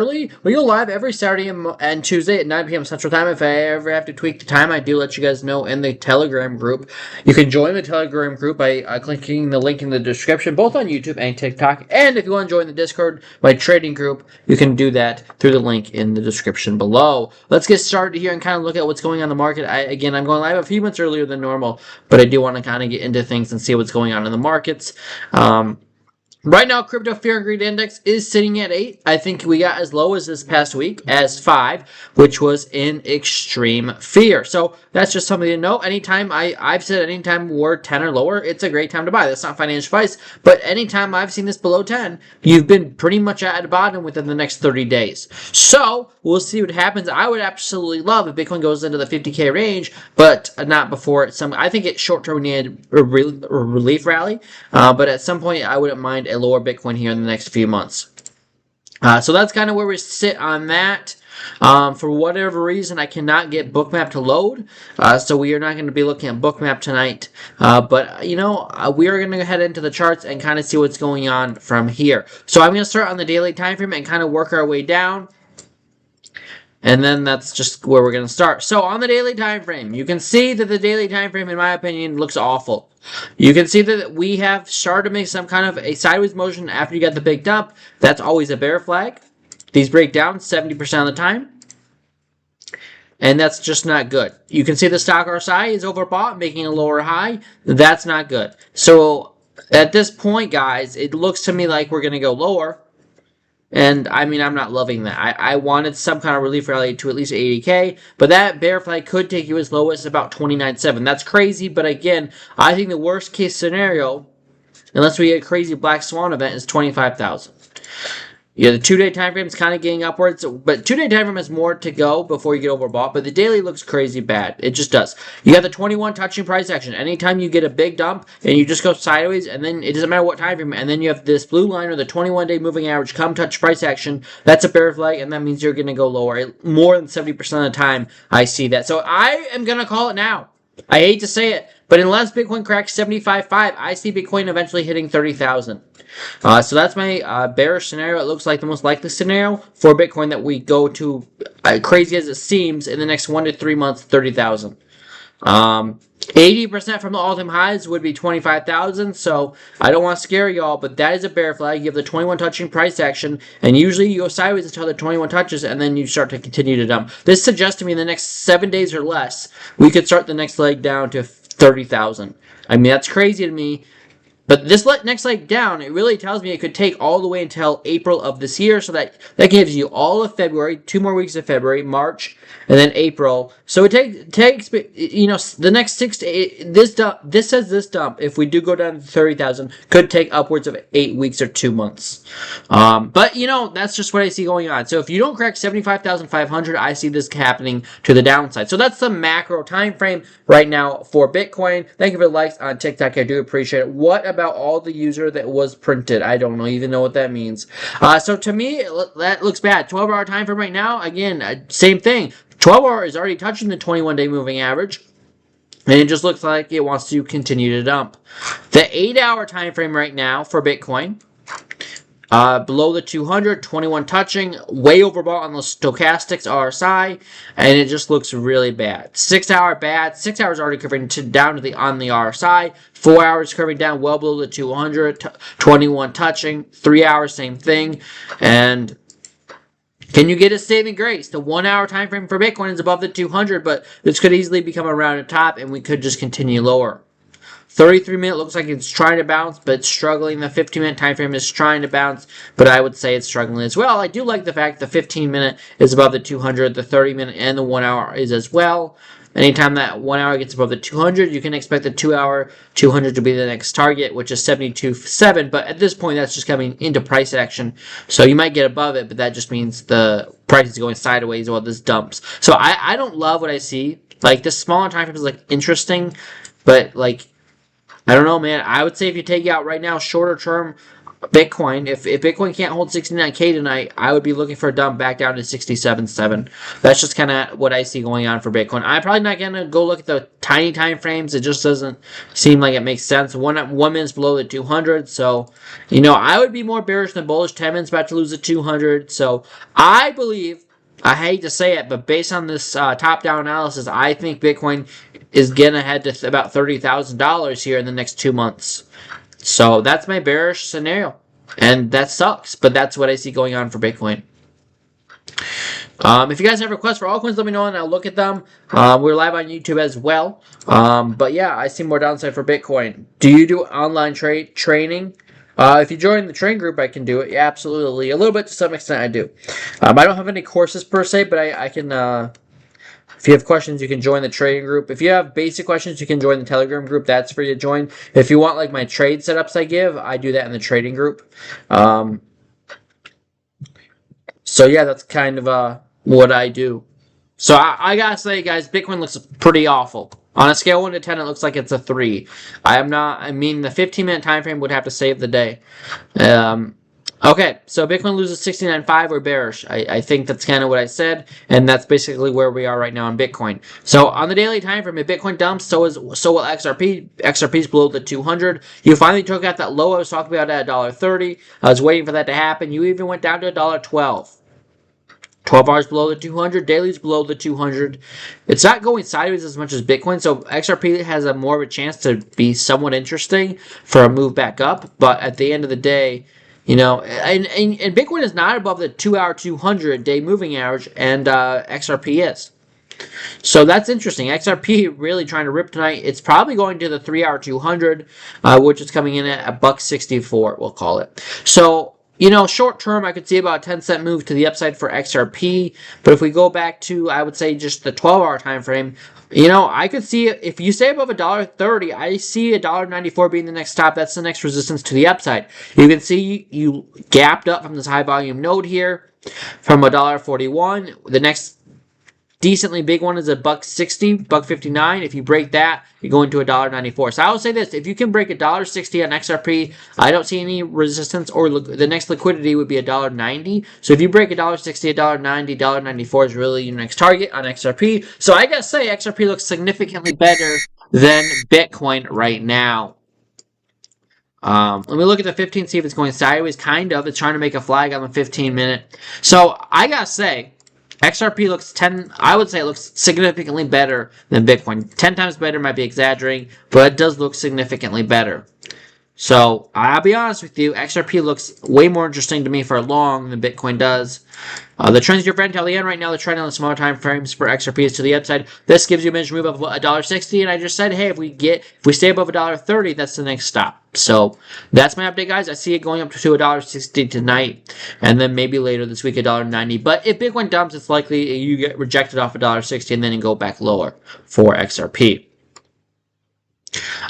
We go live every Saturday and Tuesday at 9 p.m. Central Time. If I ever have to tweak the time, I do let you guys know in the Telegram group. You can join the Telegram group by clicking the link in the description, both on YouTube and TikTok. And if you want to join the Discord, my trading group, you can do that through the link in the description below. Let's get started here and kind of look at what's going on in the market. Again, I'm going live a few minutes earlier than normal, but I do want to kind of get into things and see what's going on in the markets. Right now, crypto fear and greed index is sitting at 8. I think we got as low as this past week as 5, which was in extreme fear. So that's just something to know. Anytime I've said anytime we're 10 or lower, it's a great time to buy. That's not financial advice, but anytime I've seen this below 10, you've been pretty much at the bottom within the next 30 days. So we'll see what happens. I would absolutely love if Bitcoin goes into the 50K range, but not before I think it's short term we need a relief rally, but at some point I wouldn't mind a lower Bitcoin here in the next few months. So that's kind of where we sit on that. For whatever reason, I cannot get Bookmap to load, so we are not going to be looking at Bookmap tonight. But, you know, we are going to head into the charts and kind of see what's going on from here. So I'm going to start on the daily time frame and kind of work our way down. And then that's just where we're going to start. So on the daily time frame, you can see that the daily time frame, in my opinion, looks awful. You can see that we have started to make some kind of a sideways motion after you got the big dump. That's always a bear flag. These break down 70% of the time. And that's just not good. You can see the stock RSI is overbought, making a lower high. That's not good. So at this point, guys, it looks to me like we're going to go lower. And, I mean, I'm not loving that. I wanted some kind of relief rally to at least 80K, but that bear flag could take you as low as about 29.7. That's crazy, but again, I think the worst case scenario, unless we get a crazy black swan event, is 25,000. Yeah, the 2-day time frame is kind of getting upwards, but 2-day time frame has more to go before you get overbought, but the daily looks crazy bad. It just does. You got the 21 touching price action. Anytime you get a big dump and you just go sideways, and then it doesn't matter what time frame, and then you have this blue line or the 21-day moving average come touch price action, that's a bear flag, and that means you're going to go lower. More than 70% of the time, I see that. So I am going to call it now. I hate to say it, but unless Bitcoin cracks 75.5, I see Bitcoin eventually hitting 30,000. So that's my bearish scenario. It looks like the most likely scenario for Bitcoin that we go to, crazy as it seems, in the next 1 to 3 months, 30,000. 80% from the all-time highs would be 25,000, so I don't want to scare y'all, but that is a bear flag. You have the 21 touching price action, and usually you go sideways until the 21 touches, and then you start to continue to dump. This suggests to me in the next 7 days or less, we could start the next leg down to 30,000. I mean, that's crazy to me. But this next leg down, it really tells me it could take all the way until April of this year. So that gives you all of February, 2 more weeks of February, March, and then April. So it takes you know, the next 6 to 8, this says this dump, if we do go down to 30,000, could take upwards of 8 weeks or 2 months. But, you know, that's just what I see going on. So if you don't crack 75,500, I see this happening to the downside. So that's the macro time frame right now for Bitcoin. Thank you for the likes on TikTok. I do appreciate it. What about all the user that was printed? I don't even know what that means. So to me, that looks bad. 12-hour time frame right now, again, same thing. 12-hour is already touching the 21-day moving average, and it just looks like it wants to continue to dump. The 8-hour time frame right now for Bitcoin, below the 200, 21 touching, way overbought on the stochastics RSI, and it just looks really bad. 6-hour bad, 6 hours already curving down to on the RSI, 4 hours curving down well below the 200, 21 touching, 3 hours same thing, and can you get a saving grace? The 1-hour time frame for Bitcoin is above the 200, but this could easily become a rounded top, and we could just continue lower. 33-minute looks like it's trying to bounce, but it's struggling. The 15-minute time frame is trying to bounce, but I would say it's struggling as well. I do like the fact the 15-minute is above the 200, the 30-minute and the 1-hour is as well. Anytime that 1 hour gets above the 200, you can expect the 2-hour 200 to be the next target, which is 72.7. But at this point, that's just coming into price action. So you might get above it, but that just means the price is going sideways while this dumps. So I don't love what I see. Like, this smaller time frame is, like, interesting, but, like, I don't know, man. I would say if you take it out right now, shorter term, Bitcoin, if Bitcoin can't hold 69K tonight, I would be looking for a dump back down to 67.7. That's just kind of what I see going on for Bitcoin. I'm probably not going to go look at the tiny time frames. It just doesn't seem like it makes sense. One minute's below the 200, so, I would be more bearish than bullish. 10 minutes about to lose the 200, so I believe, I hate to say it, but based on this top-down analysis, I think Bitcoin is going to head to about $30,000 here in the next 2 months. So that's my bearish scenario. And that sucks, but that's what I see going on for Bitcoin. If you guys have requests for altcoins, let me know and I'll look at them. We're live on YouTube as well. But yeah, I see more downside for Bitcoin. Do you do online training? If you join the training group, I can do it. Yeah, absolutely. A little bit to some extent, I do. I don't have any courses per se, but I can... If you have questions, you can join the trading group. If you have basic questions, you can join the Telegram group. That's free to join. If you want like my trade setups I give, I do that in the trading group. So yeah, that's kind of what I do. So I gotta say, guys, Bitcoin looks pretty awful. On a scale 1 to 10, it looks like it's a 3. I mean, the 15-minute time frame would have to save the day. Okay, so Bitcoin loses 69.5 or bearish. I think that's kind of what I said, and that's basically where we are right now on Bitcoin. So on the daily time frame, if Bitcoin dumps, so will XRP. XRP's below the 200. You finally took out that low I was talking about at $1.30. I was waiting for that to happen. You even went down to $1.12. 12 hours below the 200, daily's below the 200. It's not going sideways as much as Bitcoin, so XRP has a more of a chance to be somewhat interesting for a move back up, but at the end of the day, and Bitcoin is not above the 2-hour 200-day moving average, and XRP is. So that's interesting. XRP really trying to rip tonight. It's probably going to the 3-hour 200, which is coming in at $1.64, we'll call it. So, short term, I could see about a 10-cent move to the upside for XRP. But if we go back to, I would say, just the 12-hour time frame, I could see, if you stay above $1.30, I see $1.94 being the next stop. That's the next resistance to the upside. You can see you gapped up from this high volume node here from $1.41. The next decently big one is $1.60, $1.59. If you break that, you're going to $1.94. So I will say this: if you can break $1.60 on XRP, I don't see any resistance, or the next liquidity would be $1.90. So if you break $1.60, $1.90, $1.94 is really your next target on XRP. So I gotta say, XRP looks significantly better than Bitcoin right now. Let me look at the 15, see if it's going sideways. Kind of. It's trying to make a flag on the 15-minute. So I gotta say, XRP looks I would say it looks significantly better than Bitcoin. 10 times better might be exaggerating, but it does look significantly better. So, I'll be honest with you, XRP looks way more interesting to me for long than Bitcoin does. The trend's your friend till the end. Right now, the trend on the smaller time frames for XRP is to the upside. This gives you a major move of $1.60, and I just said, hey, if we stay above $1.30, that's the next stop. So, that's my update, guys. I see it going up to $1.60 tonight, and then maybe later this week $1.90. But if Bitcoin dumps, it's likely you get rejected off $1.60 and then you go back lower for XRP.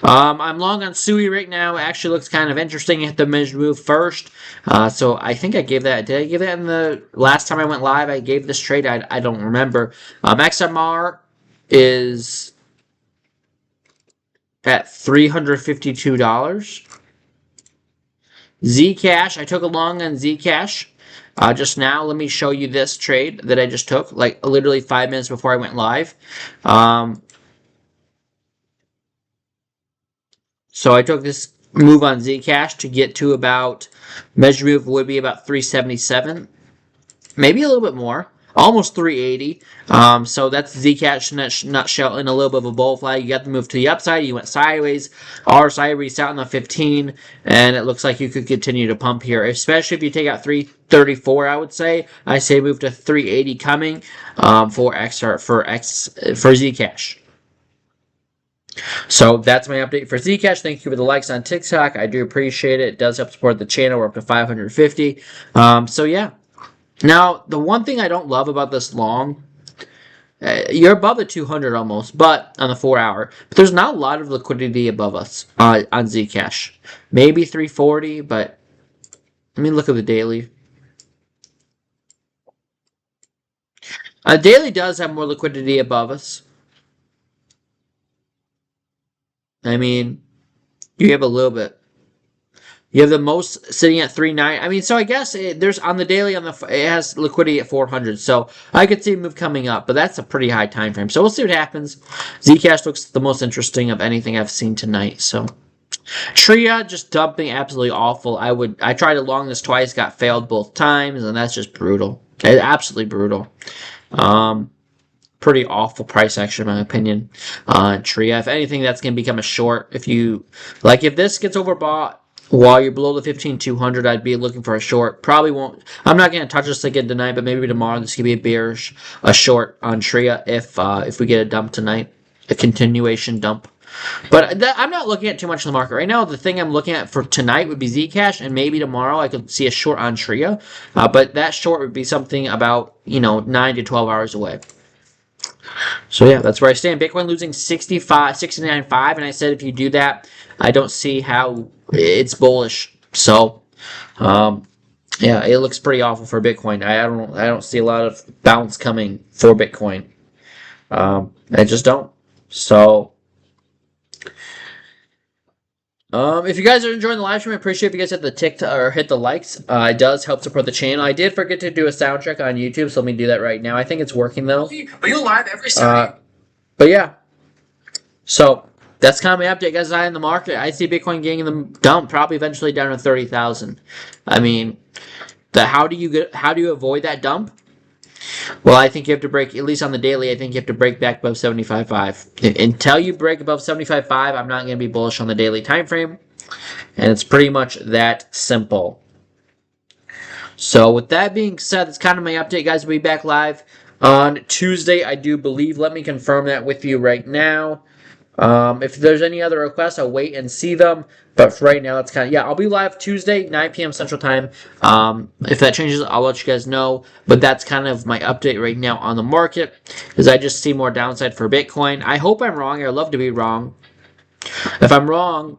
I'm long on Sui right now. It actually looks kind of interesting. Hit the measured move first. So I think I gave that. Did I give that in the last time I went live? I gave this trade. I don't remember. XMR is at $352. Zcash, I took a long on Zcash just now. Let me show you this trade that I just took, like literally 5 minutes before I went live. So I took this move on Zcash to get to about, measure move would be about 377, maybe a little bit more, almost 380. So that's Zcash in a nutshell, in a little bit of a bull flag. You got the move to the upside, you went sideways, RSI reset on the 15, and it looks like you could continue to pump here, especially if you take out 334, I would say. I say move to 380 coming for Zcash. So that's my update for Zcash. Thank you for the likes on TikTok. I do appreciate it. It does help support the channel. We're up to 550. So yeah. Now, the one thing I don't love about this long, you're above the 200 almost, but on the 4-hour. But there's not a lot of liquidity above us on Zcash. Maybe 340, but let me look at the daily. Daily does have more liquidity above us. I mean, you have a little bit. You have the most sitting at 3.9. I mean, so I guess there's on the daily it has liquidity at 400. So I could see a move coming up, but that's a pretty high time frame. So we'll see what happens. Zcash looks the most interesting of anything I've seen tonight. So Tria just dumping absolutely awful. I tried to long this twice, got failed both times, and that's just brutal. Absolutely brutal. Pretty awful price action, in my opinion. Tria, if anything, that's going to become a short. If this gets overbought while you're below the 15,200, I'd be looking for a short. Probably won't. I'm not going to touch this again tonight, but maybe tomorrow this could be a short on Tria if we get a dump tonight, a continuation dump. But I'm not looking at too much in the market right now. The thing I'm looking at for tonight would be Zcash, and maybe tomorrow I could see a short on Tria. But that short would be something about 9 to 12 hours away. So yeah, that's where I stand. Bitcoin losing 69.5, and I said if you do that, I don't see how it's bullish. So, yeah, it looks pretty awful for Bitcoin. I don't see a lot of bounce coming for Bitcoin. I just don't. So, if you guys are enjoying the live stream, I appreciate if you guys hit the TikTok or hit the likes. It does help support the channel. I did forget to do a sound check on YouTube, so let me do that right now. I think it's working though. But you're live every Sunday. But yeah, so that's kind of my update, guys. In the market, I see Bitcoin getting the dump, probably eventually down to 30,000. I mean, how do you avoid that dump? Well, I think you have to break, at least on the daily, I think you have to break back above 75.5. Until you break above 75.5, I'm not going to be bullish on the daily time frame. And it's pretty much that simple. So with that being said, that's kind of my update, guys. We'll be back live on Tuesday, I do believe. Let me confirm that with you right now. If there's any other requests, I'll wait and see them. But for right now, that's kind of, yeah, I'll be live Tuesday, 9 p.m. Central Time. If that changes, I'll let you guys know. But that's kind of my update right now on the market, because I just see more downside for Bitcoin. I hope I'm wrong. I'd love to be wrong. If I'm wrong,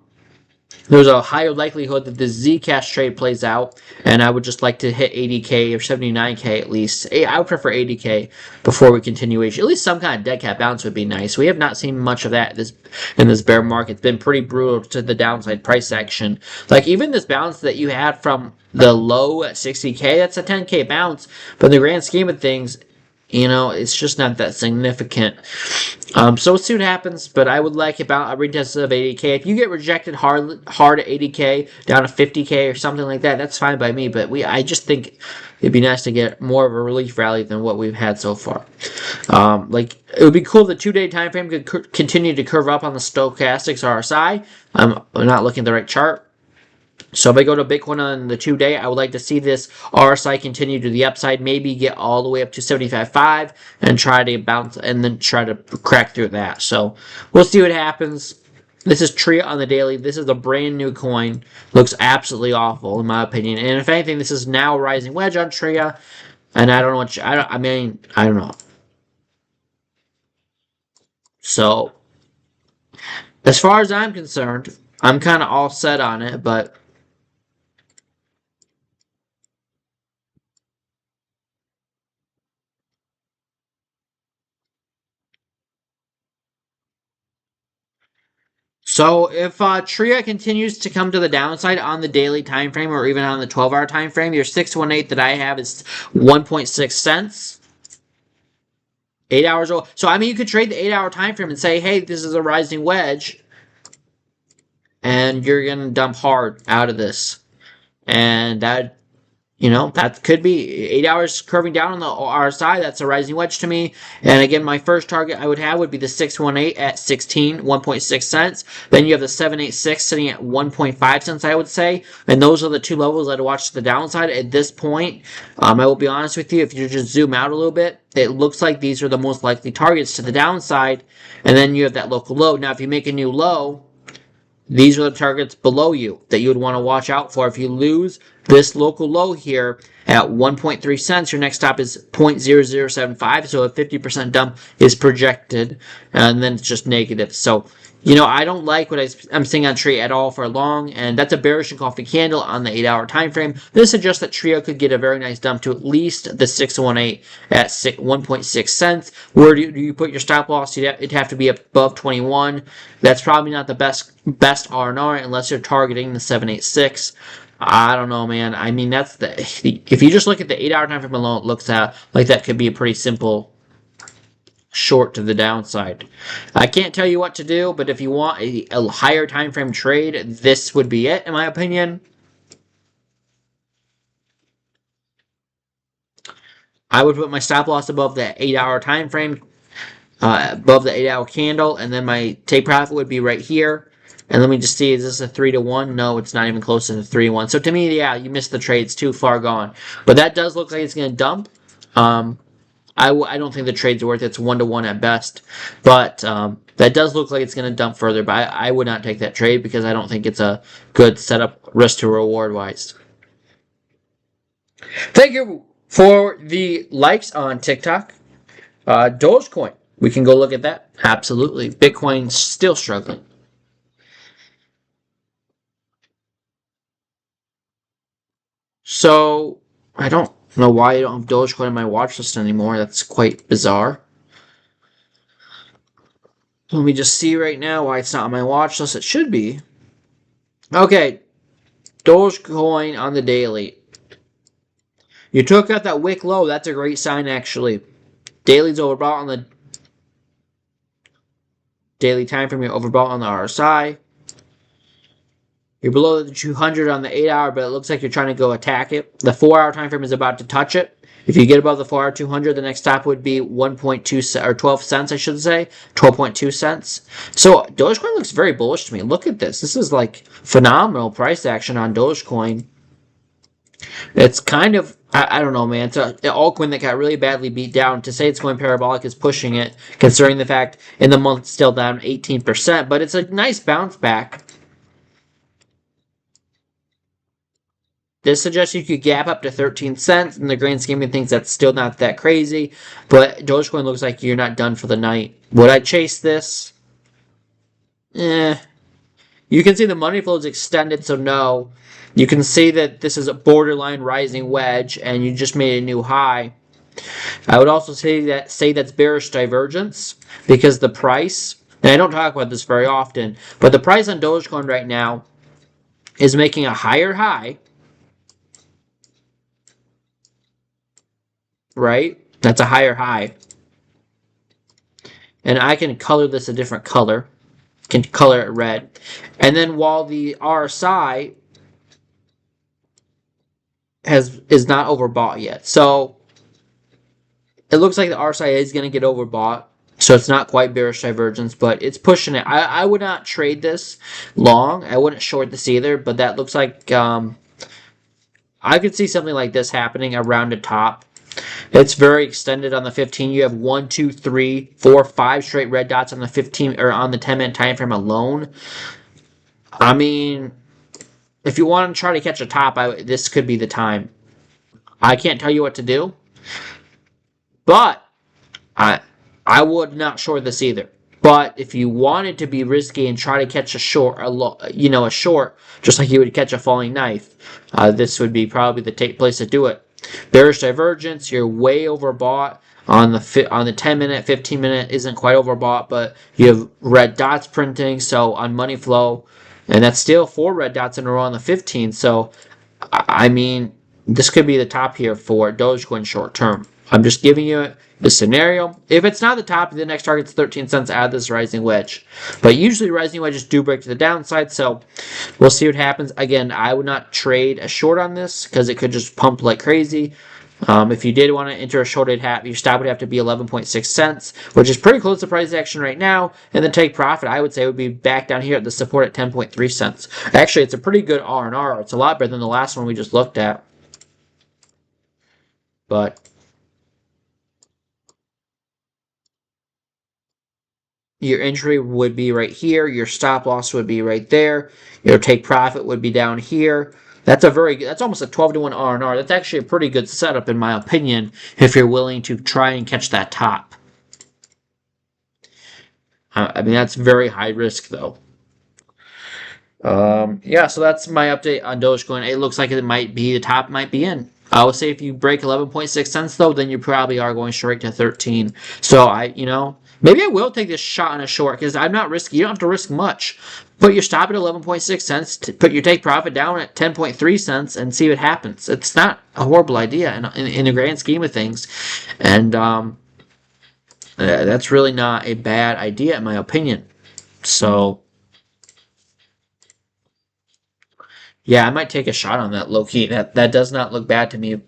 there's a higher likelihood that the Zcash trade plays out, and I would just like to hit 80K or 79K at least. I would prefer 80K before we continue. At least some kind of dead cat bounce would be nice. We have not seen much of that in this bear market. It's been pretty brutal to the downside price action. Like even this bounce that you had from the low at 60K, that's a 10K bounce, but in the grand scheme of things, it's just not that significant. So we'll see what happens, but I would like about a retest of 80K. If you get rejected hard at 80K, down to 50K or something like that, that's fine by me, but I just think it'd be nice to get more of a relief rally than what we've had so far. It would be cool if the 2-day time frame could continue to curve up on the stochastics RSI. I'm not looking at the right chart. So if I go to Bitcoin on the 2-day, I would like to see this RSI continue to the upside, maybe get all the way up to 75.5 and try to bounce and then try to crack through that. So we'll see what happens. This is Tria on the daily. This is a brand new coin. Looks absolutely awful in my opinion. And if anything, this is now a rising wedge on Tria. And I don't know I don't know. So as far as I'm concerned, I'm kind of all set on it, but so if Tria continues to come to the downside on the daily time frame or even on the 12-hour time frame, your 618 that I have is 1.6 cents. 8 hours old. So I mean, you could trade the 8-hour time frame and say, hey, this is a rising wedge, and you're gonna dump hard out of this, and that. That could be 8 hours curving down on the RSI. That's a rising wedge to me. And again, my first target I would have would be the 618 at 1.6 cents. Then you have the 786 sitting at 1.5 cents, I would say. And those are the two levels I'd watch to the downside at this point. I will be honest with you, if you just zoom out a little bit, it looks like these are the most likely targets to the downside. And then you have that local low. Now, if you make a new low, these are the targets below you that you would want to watch out for. If you lose this local low here at 1.3 cents. Your next stop is 0.0075, so a 50% dump is projected, and then it's just negative. So, I don't like what I'm seeing on TRIO at all for long, and that's a bearish engulfing candle on the 8-hour time frame. This suggests that TRIO could get a very nice dump to at least the 618 at 1.6 cents. Where do you put your stop loss? It'd have to be above 21. That's probably not the best R&R unless you're targeting the 786. I don't know, man. I mean, if you just look at the 8-hour time frame alone, it looks like that could be a pretty simple short to the downside. I can't tell you what to do, but if you want a higher time frame trade, this would be it, in my opinion. I would put my stop loss above the 8-hour time frame, above the 8-hour candle, and then my take profit would be right here. And let me just see, is this a 3-to-1? No, it's not even close to the 3-to-1. So to me, yeah, you missed the trade. It's too far gone. But that does look like it's going to dump. I don't think the trade's worth it. It's 1-to-1 at best. But that does look like it's going to dump further. But I would not take that trade because I don't think it's a good setup risk to reward wise. Thank you for the likes on TikTok. Dogecoin. We can go look at that. Absolutely. Bitcoin's still struggling. So, I don't know why I don't have Dogecoin on my watch list anymore. That's quite bizarre. Let me just see right now why it's not on my watch list. It should be. Okay. Dogecoin on the daily. You took out that wick low. That's a great sign, actually. Daily's overbought on the daily time frame. You're overbought on the RSI. You're below the 200 on the 8-hour, but it looks like you're trying to go attack it. The 4-hour time frame is about to touch it. If you get above the 4-hour 200, the next stop would be 1.2 or 12 cents, I should say, 12.2 cents. So Dogecoin looks very bullish to me. Look at this. This is like phenomenal price action on Dogecoin. It's kind of, I don't know, man. It's an altcoin that got really badly beat down. To say it's going parabolic is pushing it, considering the fact in the month it's still down 18%. But it's a nice bounce back. This suggests you could gap up to 13 cents. In the grand scheme of things, that's still not that crazy. But Dogecoin looks like you're not done for the night. Would I chase this? You can see the money flow is extended, so no. You can see that this is a borderline rising wedge, and you just made a new high. I would also say that's bearish divergence, because the price, and I don't talk about this very often, but the price on Dogecoin right now is making a higher high. Right? That's a higher high. And I can color this a different color. Can color it red. And then while the RSI is not overbought yet. So it looks like the RSI is going to get overbought. So it's not quite bearish divergence, but it's pushing it. I would not trade this long. I wouldn't short this either, but that looks like I could see something like this happening around the top. It's very extended on the 15. You have 1, 2, 3, 4, 5 straight red dots on the 15 or on the 10-minute time frame alone. I mean, if you want to try to catch a top, this could be the time. I can't tell you what to do, but I would not short this either. But if you wanted to be risky and try to catch a short, a short, just like you would catch a falling knife, this would be probably the place to do it. Bearish divergence, you're way overbought. On the 10-minute, 15-minute isn't quite overbought, but you have red dots printing, so on money flow, and that's still 4 red dots in a row on the 15. So, I mean, this could be the top here for Dogecoin short term. I'm just giving you the scenario. If it's not the top, the next target's 13 cents out of this rising wedge. But usually rising wedges do break to the downside, so we'll see what happens. Again, I would not trade a short on this because it could just pump like crazy. If you did want to enter a shorted hat, your stop would have to be 11.6 cents, which is pretty close to price action right now. And the take profit, I would say, would be back down here at the support at 10.3 cents. Actually, it's a pretty good R&R. It's a lot better than the last one we just looked at. But your entry would be right here. Your stop loss would be right there. Your take profit would be down here. That's almost a 12-to-1 R&R. That's actually a pretty good setup in my opinion if you're willing to try and catch that top. I mean, that's very high risk though. Yeah, so that's my update on Dogecoin. It looks like the top might be in. I would say if you break 11.6 cents though, then you probably are going straight to 13. So maybe I will take this shot on a short because I'm not risky. You don't have to risk much. Put your stop at 11.6 cents, put your take profit down at 10.3 cents and see what happens. It's not a horrible idea in the grand scheme of things. And that's really not a bad idea in my opinion. So yeah, I might take a shot on that low key. That does not look bad to me.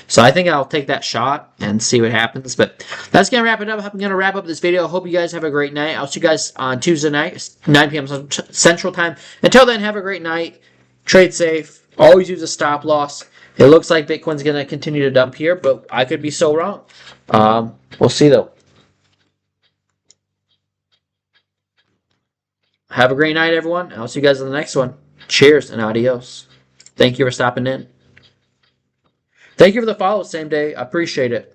So I think I'll take that shot and see what happens. But that's going to wrap it up. I'm going to wrap up this video. I hope you guys have a great night. I'll see you guys on Tuesday night, 9 p.m. Central Time. Until then, have a great night. Trade safe. Always use a stop loss. It looks like Bitcoin's going to continue to dump here, but I could be so wrong. We'll see, though. Have a great night, everyone. I'll see you guys in the next one. Cheers and adios. Thank you for stopping in. Thank you for the follow same day. I appreciate it.